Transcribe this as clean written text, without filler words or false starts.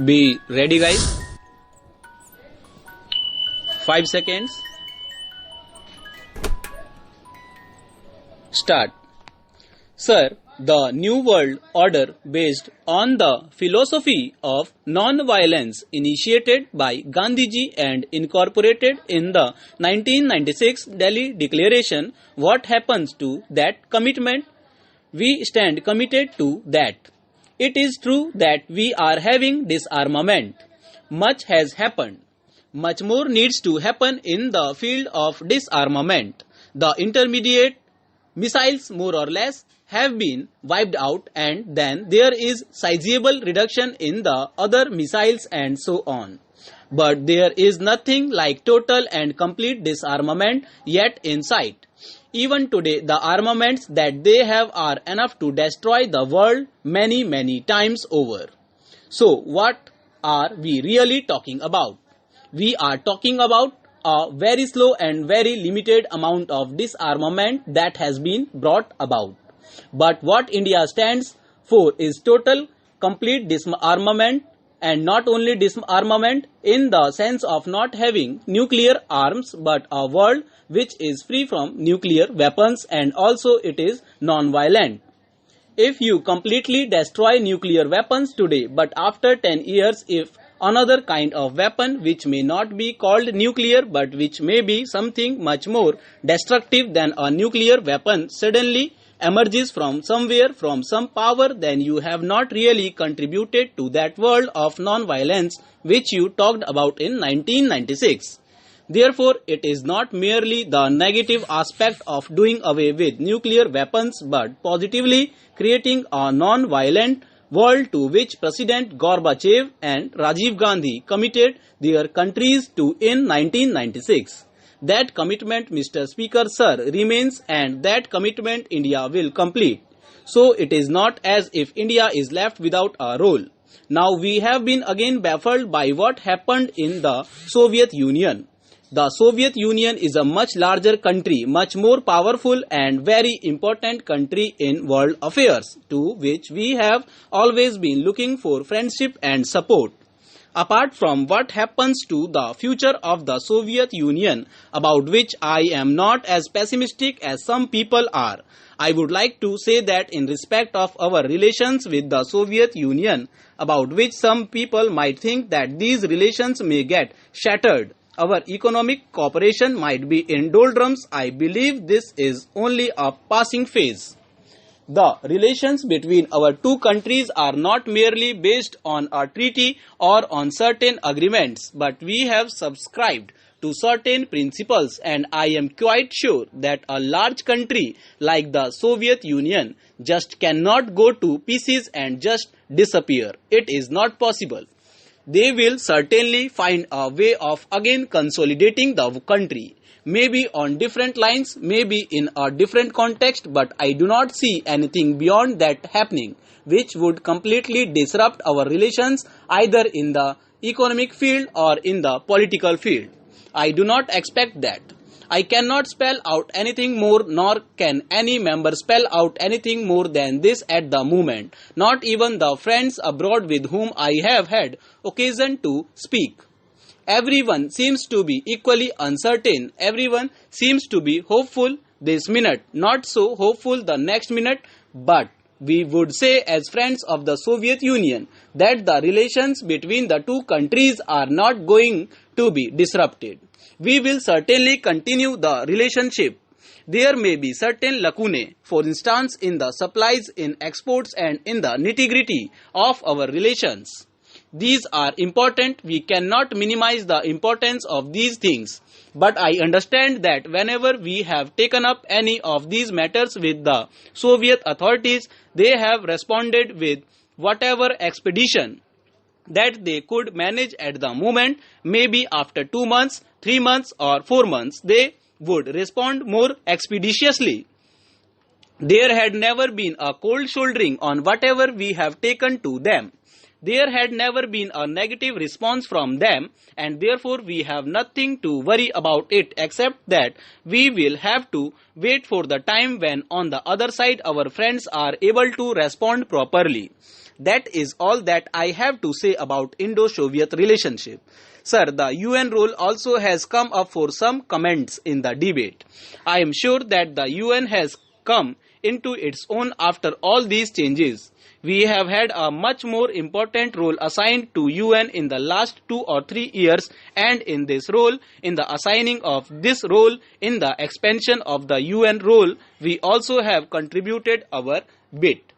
Be ready, guys. 5 seconds. Start. Sir, the New World Order based on the philosophy of non-violence initiated by Gandhiji and incorporated in the 1996 Delhi Declaration, what happens to that commitment? We stand committed to that. It is true that we are having disarmament. Much has happened. Much more needs to happen in the field of disarmament. The intermediate missiles more or less have been wiped out, and then there is sizable reduction in the other missiles and so on. But there is nothing like total and complete disarmament yet in sight. Even today, the armaments that they have are enough to destroy the world many times over. So, what are we really talking about? We are talking about a very slow and very limited amount of disarmament that has been brought about. But what India stands for is total, complete disarmament, and not only disarmament in the sense of not having nuclear arms, but a world which is free from nuclear weapons, and also it is non-violent. If you completely destroy nuclear weapons today, but after 10 years if another kind of weapon which may not be called nuclear but which may be something much more destructive than a nuclear weapon suddenly emerges from somewhere, from some power, then you have not really contributed to that world of non-violence which you talked about in 1996. Therefore, it is not merely the negative aspect of doing away with nuclear weapons, but positively creating a non-violent world to which President Gorbachev and Rajiv Gandhi committed their countries to in 1996. That commitment, Mr. Speaker, sir, remains, and that commitment India will complete. So it is not as if India is left without a role. Now we have been again baffled by what happened in the Soviet Union. The Soviet Union is a much larger country, much more powerful and very important country in world affairs, to which we have always been looking for friendship and support. Apart from what happens to the future of the Soviet Union, about which I am not as pessimistic as some people are, I would like to say that in respect of our relations with the Soviet Union, about which some people might think that these relations may get shattered, our economic cooperation might be in doldrums, I believe this is only a passing phase. The relations between our two countries are not merely based on a treaty or on certain agreements, but we have subscribed to certain principles, and I am quite sure that a large country like the Soviet Union just cannot go to pieces and just disappear. It is not possible. They will certainly find a way of again consolidating the country. Maybe on different lines, maybe in a different context, but I do not see anything beyond that happening, which would completely disrupt our relations either in the economic field or in the political field. I do not expect that. I cannot spell out anything more, nor can any member spell out anything more than this at the moment, not even the friends abroad with whom I have had occasion to speak. Everyone seems to be equally uncertain. Everyone seems to be hopeful this minute, not so hopeful the next minute, but we would say as friends of the Soviet Union that the relations between the two countries are not going to be disrupted. We will certainly continue the relationship. There may be certain lacunae, for instance in the supplies, in exports, and in the nitty-gritty of our relations. These are important. We cannot minimize the importance of these things. But I understand that whenever we have taken up any of these matters with the Soviet authorities, they have responded with whatever expedition that they could manage at the moment. Maybe after 2 months, 3 months or 4 months, they would respond more expeditiously. There had never been a cold shouldering on whatever we have taken to them. there had never been a negative response from them, and therefore we have nothing to worry about it except that we will have to wait for the time when on the other side our friends are able to respond properly. That is all that I have to say about Indo-Soviet relationship. Sir, the UN role also has come up for some comments in the debate. I am sure that the UN has come into its own after all these changes. We have had a much more important role assigned to UN in the last 2 or 3 years, and in this role, in the assigning of this role, in the expansion of the UN role, we also have contributed our bit.